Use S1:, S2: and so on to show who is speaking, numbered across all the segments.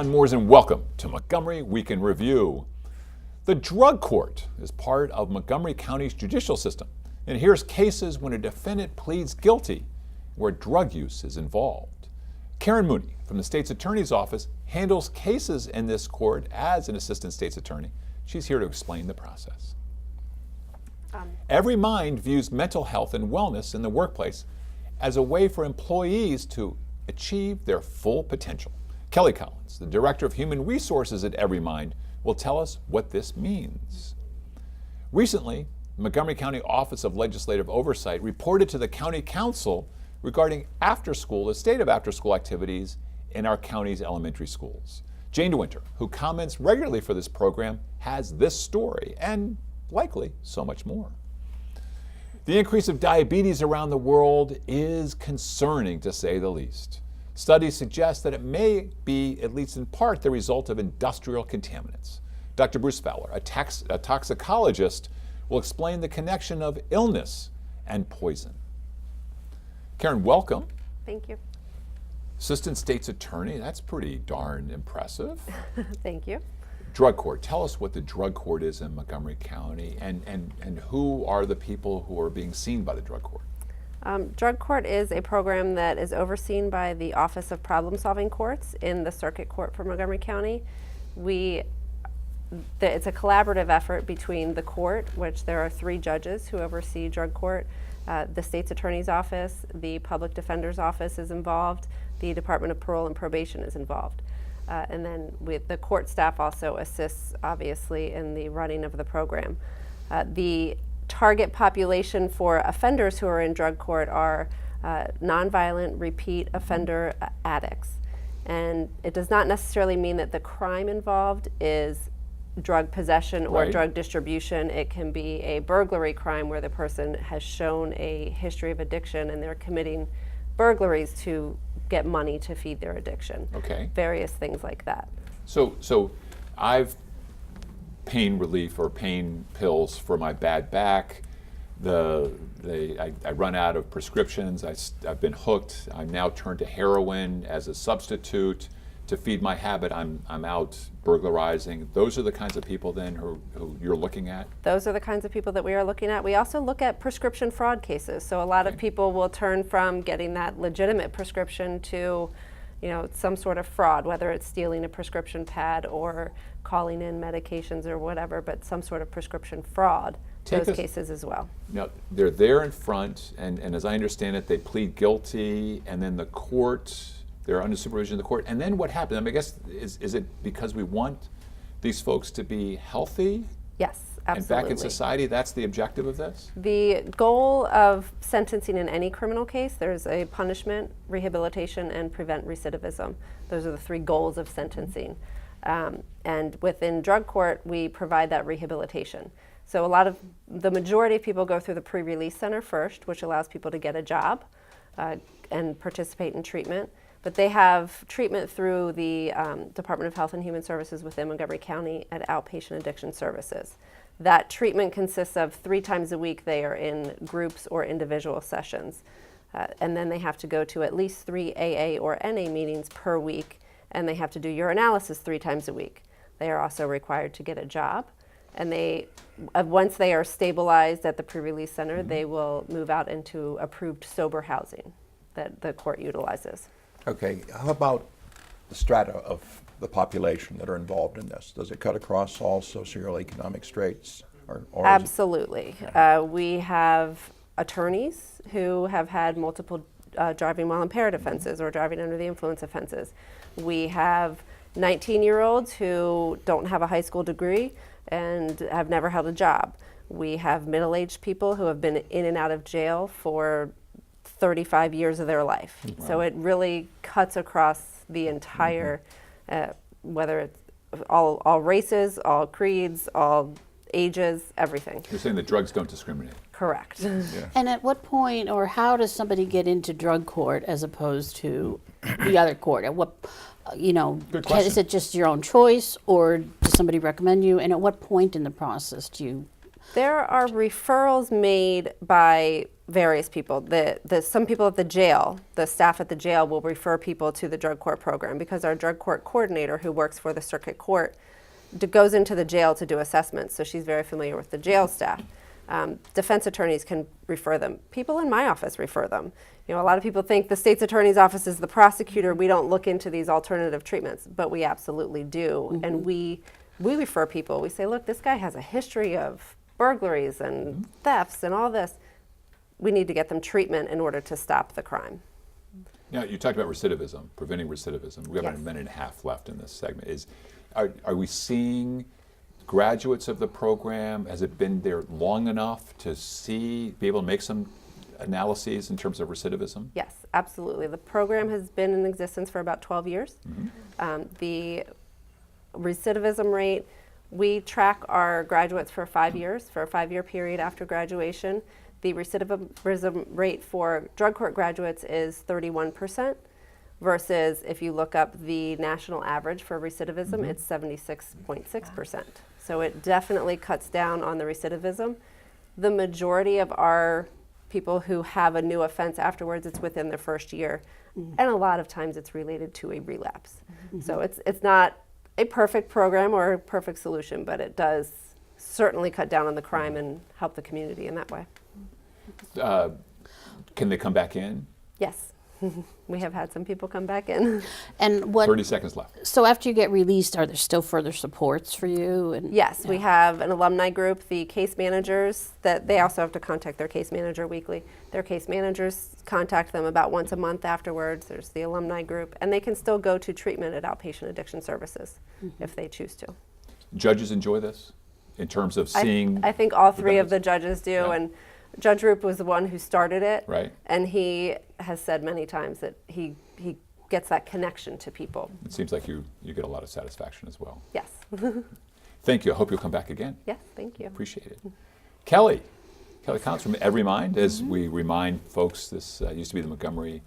S1: I'm Moores, and welcome to Montgomery Week in Review. The drug court is part of Montgomery County's judicial system and hears cases when a defendant pleads guilty where drug use is involved. Karen Mooney from the state's attorney's office handles cases in this court as an assistant state's attorney. She's here to explain the process. Every Mind views mental health and wellness in the workplace as a way for employees to achieve their full potential. Kelly Collins, the Director of Human Resources at Every Mind, will tell us what this means. Recently, Montgomery County Office of Legislative Oversight reported to the County Council regarding the state of after-school activities in our county's elementary schools. Jane DeWinter, who comments regularly for this program, has this story and likely so much more. The increase of diabetes around the world is concerning, to say the least. Studies suggest that it may be, at least in part, the result of industrial contaminants. Dr. Bruce Fowler, a toxicologist, will explain the connection of illness and poison. Karen, welcome.
S2: Thank you.
S1: Assistant State's Attorney, that's pretty darn impressive.
S2: Thank you.
S1: Drug court, tell us what the drug court is in Montgomery County and who are the people who are being seen by the drug court?
S2: Drug court is a program that is overseen by the Office of Problem Solving Courts in the Circuit Court for Montgomery County. It's a collaborative effort between the court, which there are 3 judges who oversee drug court, the state's attorney's office, the public defender's office is involved, the Department of Parole and Probation is involved. And then the court staff also assists, obviously, in the running of the program. The target population for offenders who are in drug court are nonviolent repeat offender addicts. And it does not necessarily mean that the crime involved is drug possession or drug distribution. It can be a burglary crime where the person has shown a history of addiction and they're committing burglaries to get money to feed their addiction.
S1: Okay.
S2: Various things like that.
S1: So I've pain relief or pain pills for my bad back. I run out of prescriptions. I've been hooked. I'm now turned to heroin as a substitute to feed my habit. I'm out burglarizing. Those are the kinds of people then who you're looking at? Those
S2: are the kinds of people that we are looking at. We also look at prescription fraud cases. So a lot of people will turn from getting that legitimate prescription to some sort of fraud, whether it's stealing a prescription pad or calling in medications or whatever, but some sort of prescription fraud, those cases as well.
S1: Now, they're there in front, and as I understand it, they plead guilty, and then the court, they're under supervision of the court, and then what happens? I mean, I guess, is it because we want these folks to be healthy?
S2: Yes. Absolutely.
S1: And back in society, that's the objective of this?
S2: The goal of sentencing in any criminal case, there's a punishment, rehabilitation, and prevent recidivism. Those are the 3 goals of sentencing. And within drug court, we provide that rehabilitation. So the majority of people go through the pre-release center first, which allows people to get a job and participate in treatment. But they have treatment through the Department of Health and Human Services within Montgomery County at Outpatient Addiction Services. That treatment consists of 3 times a week they are in groups or individual sessions. And then they have to go to at least 3 AA or NA meetings per week, and they have to do urinalysis 3 times a week. They are also required to get a job. And once they are stabilized at the pre-release center, they will move out into approved sober housing that the court utilizes.
S3: Okay, how about the strata of the population that are involved in this? Does it cut across all socioeconomic straits? Or
S2: Absolutely. We have attorneys who have had multiple driving while impaired offenses or driving under the influence offenses. We have 19-year-olds who don't have a high school degree and have never held a job. We have middle-aged people who have been in and out of jail for 35 years of their life. Wow. So it really cuts across the entire, whether it's all races, all creeds, all ages, everything.
S1: You're saying that drugs don't discriminate?
S2: Correct.
S1: Yeah.
S4: And at what point or how does somebody get into drug court as opposed to the other court? At what, is it just your own choice or does somebody recommend you? And at what point in the process do you?
S2: There are referrals made by various people. Some people at the jail, the staff at the jail will refer people to the drug court program because our drug court coordinator who works for the circuit court goes into the jail to do assessments, so she's very familiar with the jail staff. Defense attorneys can refer them. People in my office refer them. A lot of people think the state's attorney's office is the prosecutor. We don't look into these alternative treatments, but we absolutely do. And we refer people. We say, look, this guy has a history of burglaries and thefts and all this. We need to get them treatment in order to stop the crime.
S1: Now, you talked about recidivism, preventing recidivism. We have
S2: Yes.
S1: a minute and a half left in this segment. Are we seeing graduates of the program? Has it been there long enough to be able to make some analyses in terms of recidivism?
S2: Yes, absolutely. The program has been in existence for about 12 years. The recidivism rate, we track our graduates for 5 years, for a 5-year period after graduation. The recidivism rate for drug court graduates is 31%, versus if you look up the national average for recidivism, it's 76.6%. So it definitely cuts down on the recidivism. The majority of our people who have a new offense afterwards, it's within their first year. And a lot of times it's related to a relapse. So it's not a perfect program or a perfect solution, but it does certainly cut down on the crime and help the community in that way.
S1: Can they come back in?
S2: Yes. We have had some people come back in.
S4: And what?
S1: 30 seconds left.
S4: So after you get released, are there still further supports for you? And
S2: Yes, we have an alumni group, the case managers, that they also have to contact their case manager weekly. Their case managers contact them about once a month afterwards. There's the alumni group, and they can still go to treatment at outpatient addiction services if they choose to.
S1: Judges enjoy this in terms of seeing?
S2: I think all three of the
S1: benefits?
S2: judges do,
S1: Yeah.
S2: and Judge Roop was the one who started it,
S1: Right.
S2: and he has said many times that he gets that connection to people.
S1: It seems like you get a lot of satisfaction as well.
S2: Yes.
S1: Thank you. I hope you'll come back again.
S2: Yes, thank you.
S1: Appreciate it. Kelly Counts from Every Mind. As we remind folks, this used to be the Montgomery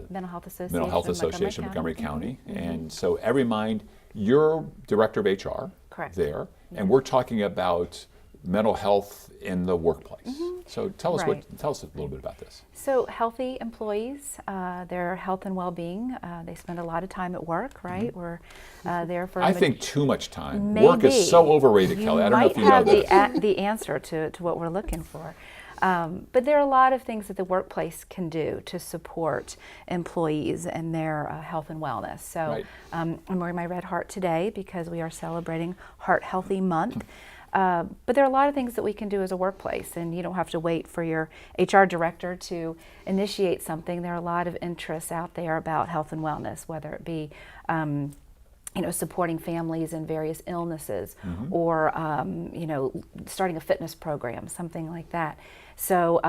S5: Mental Health Association.
S1: Mental Health Association of Montgomery County. And so Every Mind, you're director of HR
S5: Correct.
S1: there, and we're talking about mental health in the workplace. So tell us
S5: Right.
S1: tell us a little bit about this.
S5: So healthy employees, their health and well-being, they spend a lot of time at work, right? We're there for.
S1: I think too much time. Work is
S5: Maybe.
S1: so overrated, Kelly. I don't know if you know
S5: might
S1: this.
S5: have the answer to what we're looking for. But there are a lot of things that the workplace can do to support employees and their health and wellness. So
S1: Right.
S5: I'm wearing my red heart today because we are celebrating Heart Healthy Month. But there are a lot of things that we can do as a workplace, and you don't have to wait for your HR director to initiate something. There are a lot of interests out there about health and wellness, whether it be supporting families in various illnesses, or starting a fitness program, something like that. So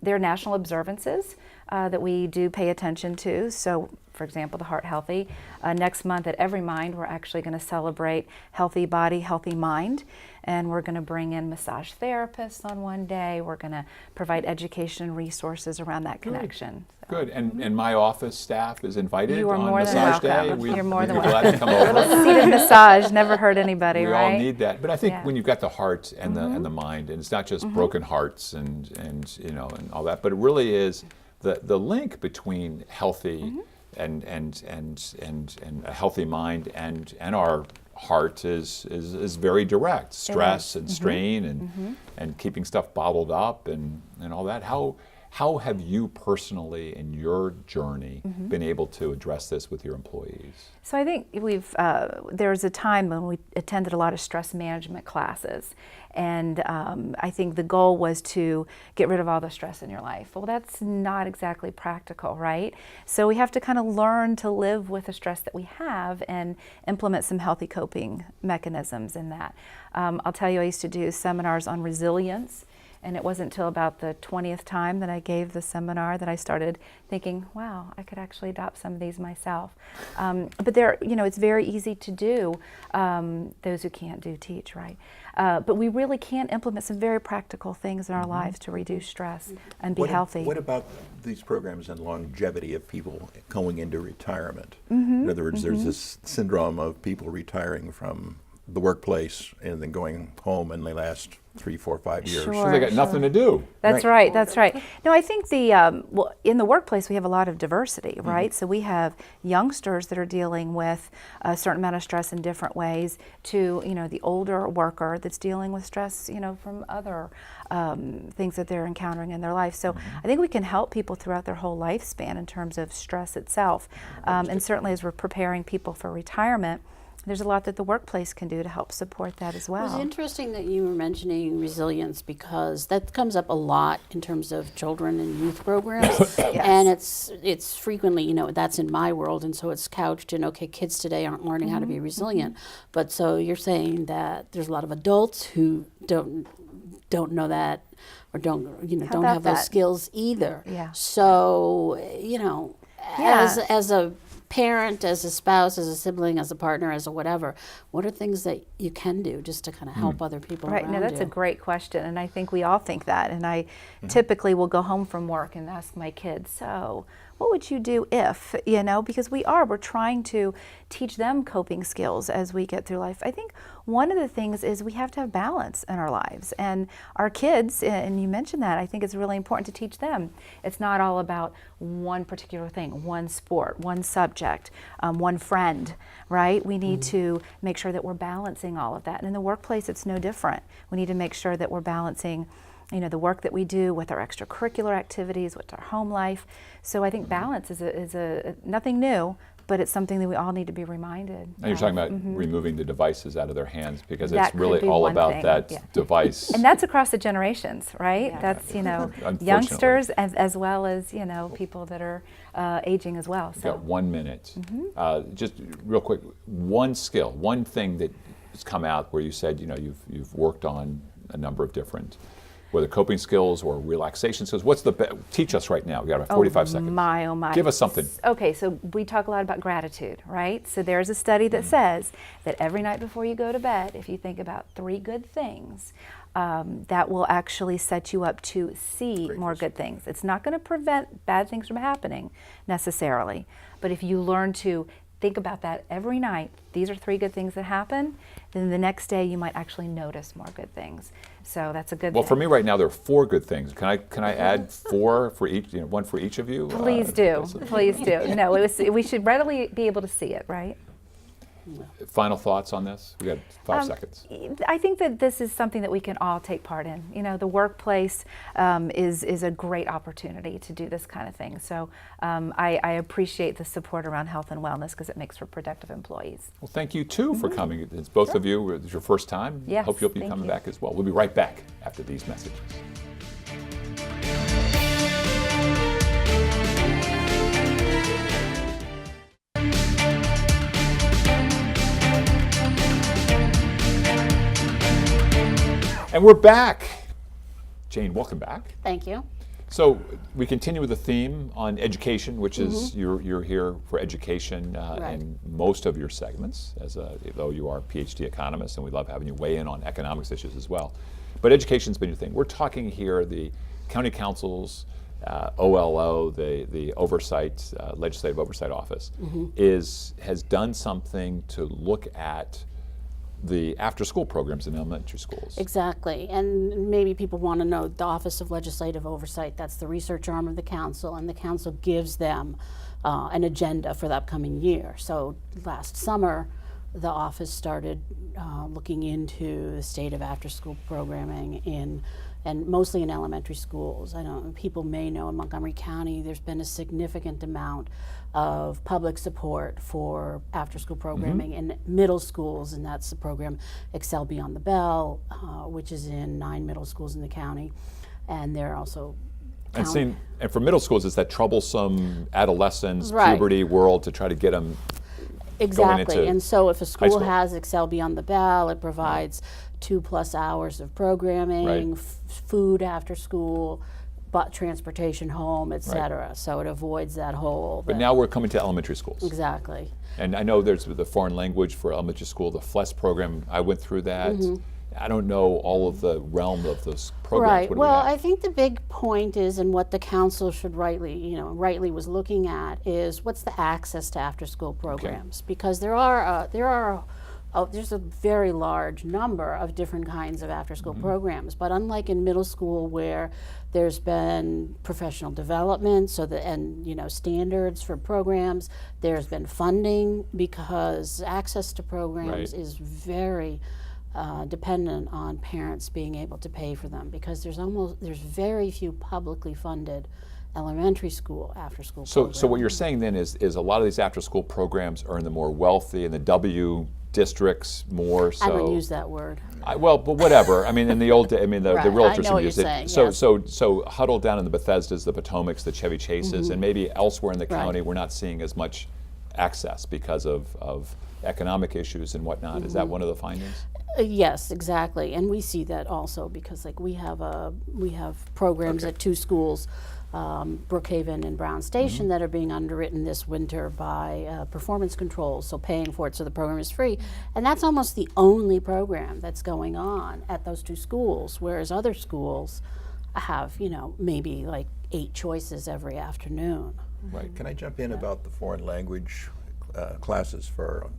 S5: there are national observances that we do pay attention to. So, for example, the Heart Healthy. Next month at Every Mind, we're actually going to celebrate Healthy Body, Healthy Mind. And we're going to bring in massage therapists on one day. We're going to provide education and resources around that connection. So.
S1: Good. And my office staff is invited
S5: You are
S1: on
S5: more than
S1: Massage
S5: welcome.
S1: Day.
S5: You're more than
S1: we'd be glad to come
S5: A
S1: over.
S5: little seated massage never hurt anybody,
S1: We
S5: right?
S1: all need that. But I think
S5: Yeah.
S1: when you've got the heart and the mind, and it's not just broken hearts and all that, but it really is the link between healthy and a healthy mind and our heart is very direct. Stress and strain and keeping stuff bottled up and all that. How have you personally in your journey been able to address this with your employees?
S5: So I think there was a time when we attended a lot of stress management classes, and I think the goal was to get rid of all the stress in your life. Well, that's not exactly practical, right? So we have to kind of learn to live with the stress that we have and implement some healthy coping mechanisms in that. I'll tell you, I used to do seminars on resilience. And it wasn't until about the 20th time that I gave the seminar that I started thinking, wow, I could actually adopt some of these myself. But it's very easy to do. Those who can't do teach, right? But we really can implement some very practical things in our lives to reduce stress and be healthy.
S3: What about these programs and longevity of people going into retirement? In other words, there's this syndrome of people retiring from the workplace and then going home, and they last 3, 4, 5 years.
S5: Sure.
S1: So they got nothing to do.
S5: That's right. That's right. No, I think well, in the workplace we have a lot of diversity, right? So we have youngsters that are dealing with a certain amount of stress in different ways, to the older worker that's dealing with stress, from other things that they're encountering in their life. So I think we can help people throughout their whole lifespan in terms of stress itself, and certainly as we're preparing people for retirement, there's a lot that the workplace can do to help support that as well.
S4: It was interesting that you were mentioning resilience, because that comes up a lot in terms of children and youth programs. And it's frequently, that's in my world, and so it's couched in, okay, kids today aren't learning how to be resilient. But so you're saying that there's a lot of adults who don't know that, or don't have those skills either.
S5: Yeah.
S4: So, as a parent, as a spouse, as a sibling, as a partner, as a whatever, what are things that you can do just to kind of help other people
S5: Right,
S4: around
S5: no, that's
S4: you?
S5: a great question, and I think we all think that. And I typically will go home from work and ask my kids, so what would you do if, because we're trying to teach them coping skills as we get through life. I think one of the things is we have to have balance in our lives, and our kids, and you mentioned that, I think it's really important to teach them. It's not all about one particular thing, one sport, one subject, one friend, right? We need to make sure that we're balancing all of that. And in the workplace, it's no different. We need to make sure that we're balancing the work that we do with our extracurricular activities, with our home life. So I think balance is a nothing new, but it's something that we all need to be reminded.
S1: And you're talking about removing the devices out of their hands, because
S5: That
S1: it's really
S5: could be
S1: all
S5: one
S1: about
S5: thing,
S1: that
S5: yeah.
S1: device.
S5: And that's across the generations, right?
S2: Yeah.
S5: That's,
S1: Unfortunately.
S5: youngsters as well as, people that are aging as well.
S1: We've got 1 minute. Just real quick, one skill, one thing that has come out where you said, you've worked on a number of different, whether coping skills or relaxation skills. What's teach us right now. We got about 45 seconds.
S5: Oh my.
S1: Give us something.
S5: Okay, so we talk a lot about gratitude, right? So there's a study that says that every night before you go to bed, if you think about 3 good things, that will actually set you up to see more good things. It's not going to prevent bad things from happening necessarily, but if you learn to think about that every night, these are 3 good things that happen, then the next day you might actually notice more good things. So that's a good
S1: Well,
S5: thing.
S1: for me right now, there are 4 good things. Can I add 4 for each? One for each of you?
S5: Please do. Please do. No, we should readily be able to see it, right?
S1: Final thoughts on this? We got 5 seconds.
S5: I think that this is something that we can all take part in. The workplace is a great opportunity to do this kind of thing. So I appreciate the support around health and wellness, because it makes for productive employees.
S1: Well, thank you too for coming. It's both of you. It's your first time.
S5: Yes,
S1: Hope you'll be
S5: thank
S1: coming
S5: you.
S1: back as well. We'll be right back after these messages. And we're back. Jane, welcome back.
S4: Thank you.
S1: So we continue with the theme on education, which is you're here for education in most of your segments, though you are a PhD economist, and we love having you weigh in on economics issues as well. But education's been your thing. We're talking here the county councils, OLO, the oversight, legislative oversight office, has done something to look at the after-school programs in elementary schools.
S4: Exactly, and maybe people want to know the Office of Legislative Oversight, that's the research arm of the council, and the council gives them an agenda for the upcoming year. So last summer, the office started looking into the state of after-school programming and mostly in elementary schools. I know people may know in Montgomery County there's been a significant amount of public support for after-school programming in middle schools, and that's the program Excel Beyond the Bell, which is in 9 middle schools in the county, and they're also
S1: And for middle schools, it's that troublesome adolescence,
S4: Right.
S1: puberty world to try to get them
S4: Exactly,
S1: into
S4: and so if a school
S1: school.
S4: has Excel Beyond the Bell, it provides 2+ hours of programming,
S1: Right.
S4: food after school, but transportation home, etc. So it avoids that whole.
S1: But now we're coming to elementary schools.
S4: Exactly.
S1: And I know there's the foreign language for elementary school, the FLES program. I went through that. I don't know all of the realm of those programs.
S4: Right.
S1: What do
S4: Well,
S1: we have?
S4: I think the big point is, and what the council should rightly was looking at, is what's the access to after-school programs? Because there are there's a very large number of different kinds of after-school programs. But unlike in middle school, where there's been professional development, and standards for programs, there's been funding, because access to programs is very dependent on parents being able to pay for them, because there's very few publicly funded elementary school after-school programs.
S1: So what you're saying then is a lot of these after-school programs are in the more wealthy, in the W districts more so.
S4: I don't use that word.
S1: Well, but whatever. I mean, in the old day,
S4: Right,
S1: the
S4: I
S1: realtors
S4: know what
S1: use
S4: you're
S1: it.
S4: saying,
S1: So huddled down in the Bethesdas, the Potomacs, the Chevy Chases, and maybe elsewhere in the county, we're not seeing as much access because of economic issues and whatnot. Is that one of the findings?
S4: Yes, exactly, and we see that also because we have programs at two schools, Brookhaven and Brown Station, that are being underwritten this winter by performance controls, so paying for it so the program is free, and that's almost the only program that's going on at those two schools, whereas other schools have maybe like 8 choices every afternoon.
S1: Right.
S3: Can I jump in about the foreign language classes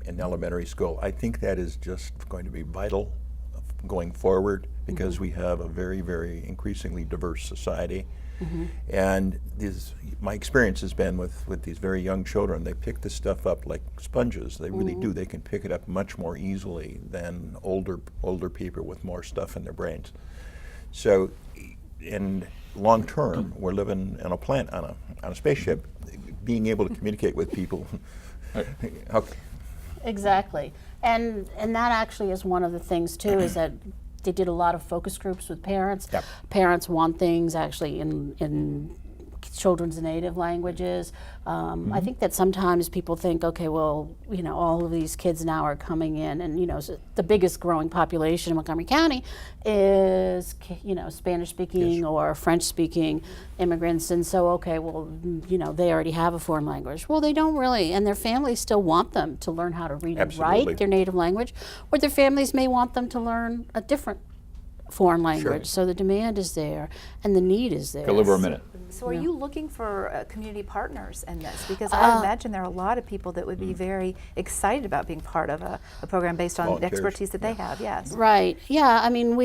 S3: in elementary school? I think that is just going to be vital going forward, because we have a very, very increasingly diverse society. And my experience has been with these very young children, they pick this stuff up like sponges. They really do. They can pick it up much more easily than older people with more stuff in their brains. So in long term, we're living in a plant on a spaceship, being able to communicate with people.
S4: Exactly, and that actually is one of the things too, is that they did a lot of focus groups with parents.
S3: Yep.
S4: Parents want things actually in children's native languages. I think that sometimes people think, okay, well, all of these kids now are coming in, and so the biggest growing population in Montgomery County is Spanish-speaking or French-speaking immigrants, and so okay, well, they already have a foreign language. Well, they don't really, and their families still want them to learn how to read and write their native language, or their families may want them to learn a different foreign language. So the demand is there, and the need is there.
S1: Go over a minute.
S5: So are you looking for community partners in this? Because I imagine there are a lot of people that would be very excited about being part of a program based on the expertise that they have, yes.
S4: Right, yeah, I mean,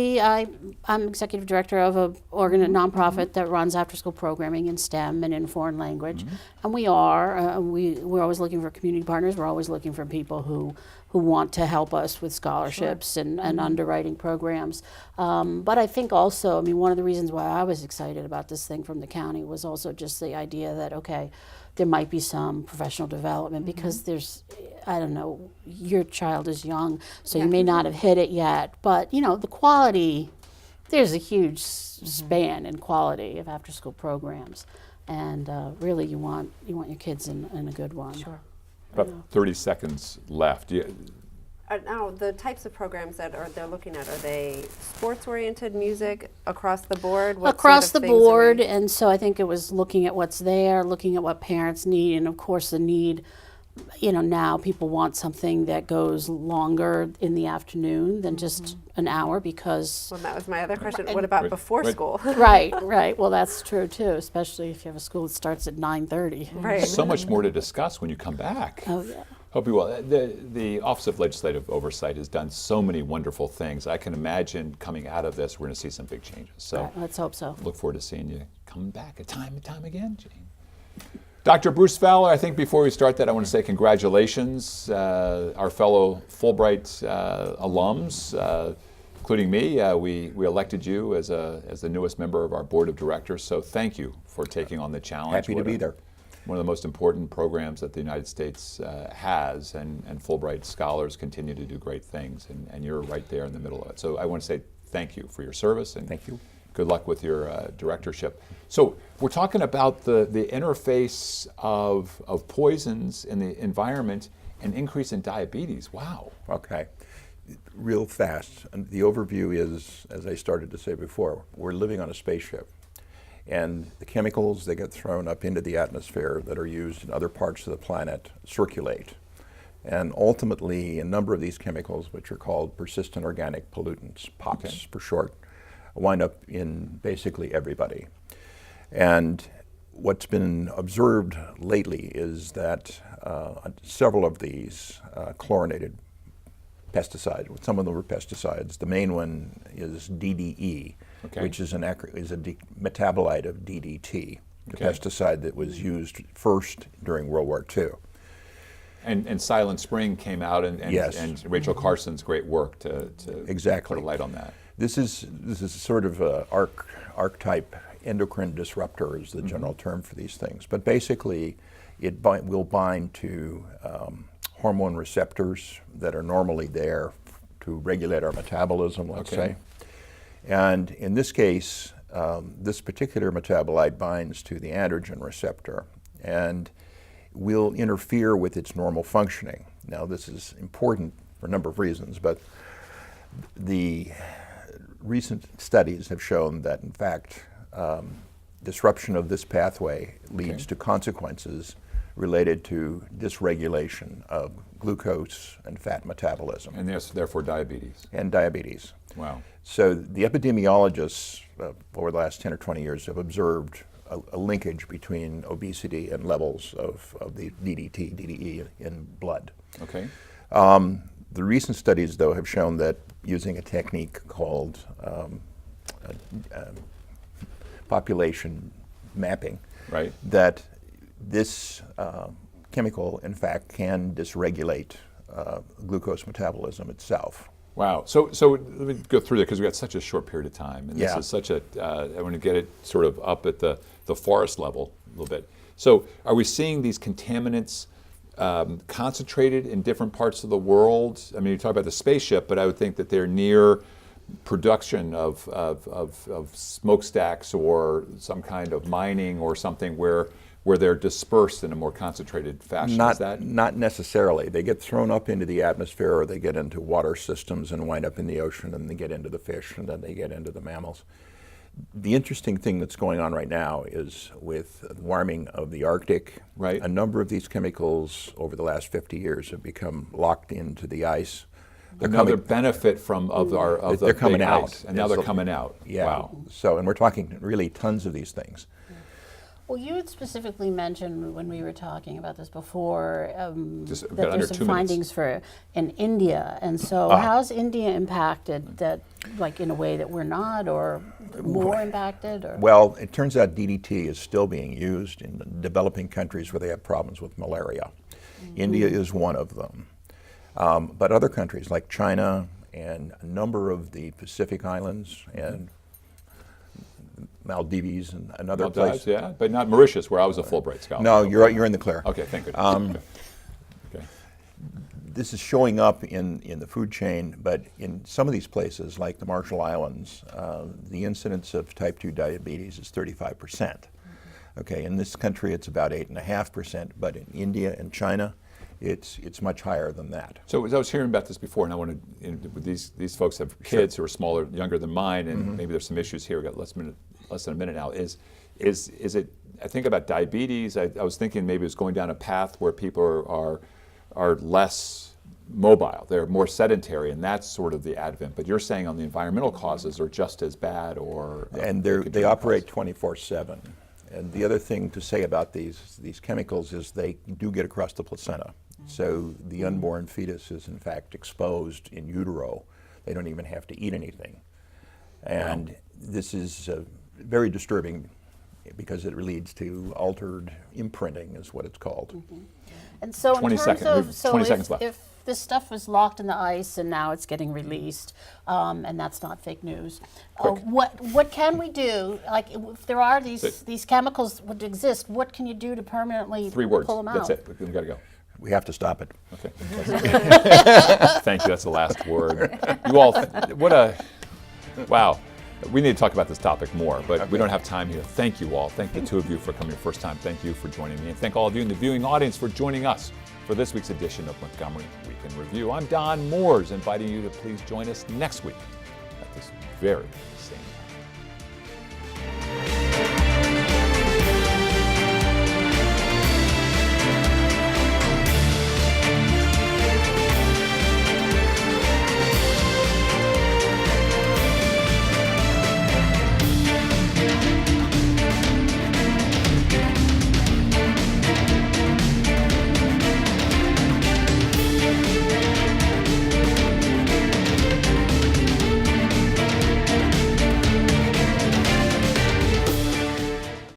S4: I'm executive director of a nonprofit that runs after-school programming in STEM and in foreign language, and we're always looking for community partners. We're always looking for people who want to help us with scholarships and underwriting programs. But I think also, one of the reasons why I was excited about this thing from the county was also just the idea that, okay, there might be some professional development, because there's, I don't know, your child is young, so you may not have hit it yet, but the quality, there's a huge span in quality of after-school programs, and really you want your kids in a good one.
S5: Sure.
S1: About 30 seconds left.
S2: Now, the types of programs that they're looking at, are they sports-oriented, music, across the board? What
S4: Across
S2: sort
S4: the
S2: of things
S4: board, and so I think it was looking at what's there, looking at what parents need, and of course the need, now people want something that goes longer in the afternoon than just an hour, because...
S2: Well, that was my other question. What about before school?
S4: Right. Well, that's true too, especially if you have a school that starts at 9:30.
S2: Right.
S1: So much more to discuss when you come back.
S4: Oh, yeah.
S1: Hope you will. The Office of Legislative Oversight has done so many wonderful things. I can imagine coming out of this, we're going to see some big changes. So
S4: Right, let's hope so.
S1: look forward to seeing you come back time and time again, Jane. Dr. Bruce Fowler, I think before we start that, I want to say congratulations. Our fellow Fulbright alums, including me, we elected you as the newest member of our board of directors. So thank you for taking on the challenge.
S3: Happy to be there.
S1: One of the most important programs that the United States has, and Fulbright scholars continue to do great things, and you're right there in the middle of it. So I want to say thank you for your service, and
S3: thank you.
S1: Good luck with your directorship. So we're talking about the interface of poisons in the environment and increase in diabetes. Wow.
S3: Okay. Real fast. And the overview is, as I started to say before, we're living on a spaceship. And the chemicals that get thrown up into the atmosphere that are used in other parts of the planet circulate. And ultimately, a number of these chemicals, which are called persistent organic pollutants, POPs for short, wind up in basically everybody. And what's been observed lately is that several of these chlorinated pesticide. Some of them were pesticides. The main one is DDE,
S1: Okay.
S3: which is a metabolite of DDT, the
S1: Okay.
S3: pesticide that was used first during World War II.
S1: And Silent Spring came out, and
S3: Yes.
S1: and Rachel Carson's great work to
S3: Exactly.
S1: put a light on that.
S3: This is sort of a archetype endocrine disruptor is the general term for these things. But basically, it will bind to hormone receptors that are normally there to regulate our metabolism, let's
S1: Okay.
S3: say. And in this case, this particular metabolite binds to the androgen receptor and will interfere with its normal functioning. Now, this is important for a number of reasons, but the recent studies have shown that, in fact, disruption of this pathway leads to consequences related to dysregulation of glucose and fat metabolism
S1: And therefore diabetes.
S3: and diabetes.
S1: Wow.
S3: So the epidemiologists over the last 10 or 20 years have observed a linkage between obesity and levels of the DDT, DDE in blood.
S1: Okay.
S3: The recent studies, though, have shown that using a technique called population mapping,
S1: Right.
S3: that this chemical, in fact, can dysregulate glucose metabolism itself.
S1: Wow. So let me go through that because we got such a short period of time, and this
S3: Yeah.
S1: is such a. I want to get it sort of up at the forest level a little bit. So, are we seeing these contaminants concentrated in different parts of the world? I mean, you talk about the spaceship, but I would think that they're near production of smokestacks or some kind of mining or something where they're dispersed in a more concentrated fashion. Is that?
S3: Not necessarily. They get thrown up into the atmosphere, or they get into water systems and wind up in the ocean, and they get into the fish, and then they get into the mammals. The interesting thing that's going on right now is with warming of the Arctic.
S1: Right.
S3: A number of these chemicals over the last 50 years have become locked into the ice.
S1: Another benefit of the
S3: they're coming
S1: big
S3: out.
S1: ice, and now they're coming out.
S3: Yeah.
S1: Wow.
S3: So, and we're talking really tons of these things.
S4: Well, you had specifically mentioned when we were talking about this before
S1: Just
S4: that
S1: got under
S4: there's
S1: 2
S4: some
S1: minutes.
S4: findings for in India, and so how's India impacted? That like in a way that we're not, or more impacted, or
S3: Well, it turns out DDT is still being used in developing countries where they have problems with malaria. India is one of them. But other countries like China and a number of the Pacific Islands and Maldives and another
S1: Maldives,
S3: place.
S1: yeah, but not Mauritius, where I was a Fulbright scholar.
S3: No, you're in the clear.
S1: Okay, thank goodness. Okay.
S3: This is showing up in the food chain, but in some of these places, like the Marshall Islands, the incidence of type 2 diabetes is 35%. Okay, in this country it's about 8.5%, but in India and China, it's much higher than that.
S1: So as I was hearing about this before, and I want to, these folks have kids who are smaller, younger than mine, and maybe there's some issues here. We've got less than a minute now. Is it? I think about diabetes. I was thinking maybe it's going down a path where people are less mobile. They're more sedentary, and that's sort of the advent. But you're saying on the environmental causes are just as bad, or
S3: And they operate 24/7. And the other thing to say about these chemicals is they do get across the placenta. So the unborn fetus is in fact exposed in utero. They don't even have to eat anything. And this is very disturbing because it leads to altered imprinting is what it's called.
S4: and so in
S1: 20
S4: terms
S1: seconds.
S4: of
S1: We've
S4: so
S1: 20
S4: if,
S1: seconds left.
S4: if this stuff was locked in the ice and now it's getting released, and that's not fake news.
S1: Quick.
S4: What can we do? Like if there are these chemicals would exist, what can you do to permanently
S1: 3 words.
S4: pull them out?
S1: That's it. We've got to go.
S3: We have to stop it.
S1: Okay. Thank you. That's the last word. You all, wow. We need to talk about this topic more, but we don't have time here. Thank you all. Thank the two of you for coming your first time. Thank you for joining me. And thank all of you in the viewing audience for joining us for this week's edition of Montgomery Week in Review. I'm Don Moores, inviting you to please join us next week at this very